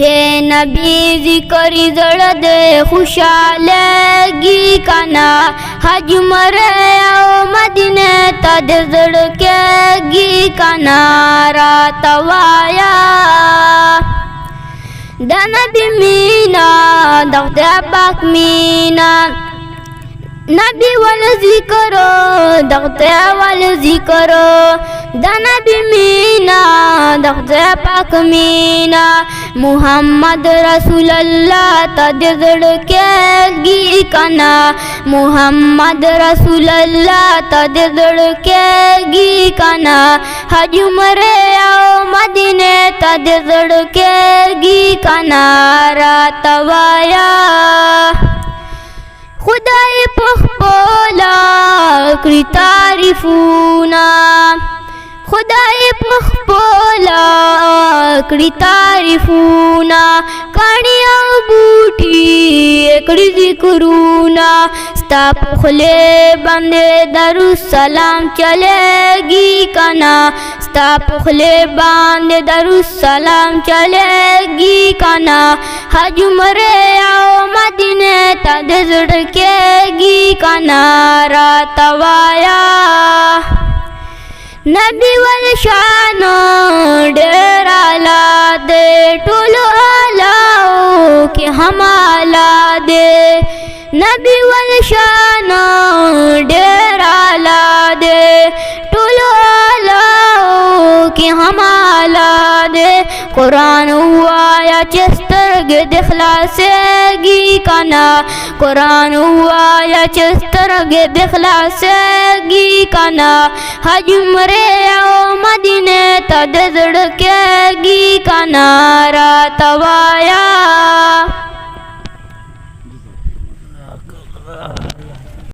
چې نبی ذکر زړه دې خوشالېږي کنا حج مره او مدینه ته دې زړه کېږي کنا راته وایه د نبی مینا د خدای پاک مینا نبی ول ذکر د خدای ول ذکر د نبی مینا د خدای پاک مینا محمد رسول الله ته دې زړه کېږي کنا محمد رسول الله ته دې زړه کېږي کنا حج عمره او مدینه ته دې زړه کېږي کنا راته وایه خدای په خپله کړي تعریفونه خدای په خپله کړي تعریفونه کاڼي او بوټي کړي ذکرونه ستا په خولې باندې درالسلام چلېږي کنا ستا په خولې باندې درالسلام چلېږي کنا حج عمره او مدینه ته دې زړه کېږي کنا راته وایه نبی ول شان ډېر اعلی دی ټولو اعلیو کې هم اعلی دی نبی ول شان ډېر اعلی دی ټولو اعلیو کې هم اعلی دی قرآن وایا چې سترګې دې خلاصېږي کنا قرآن وایا چې سترګې دې خلاصېږي کنا حج عمره او مدینه ته دې زړه کېږي کنا راته وایه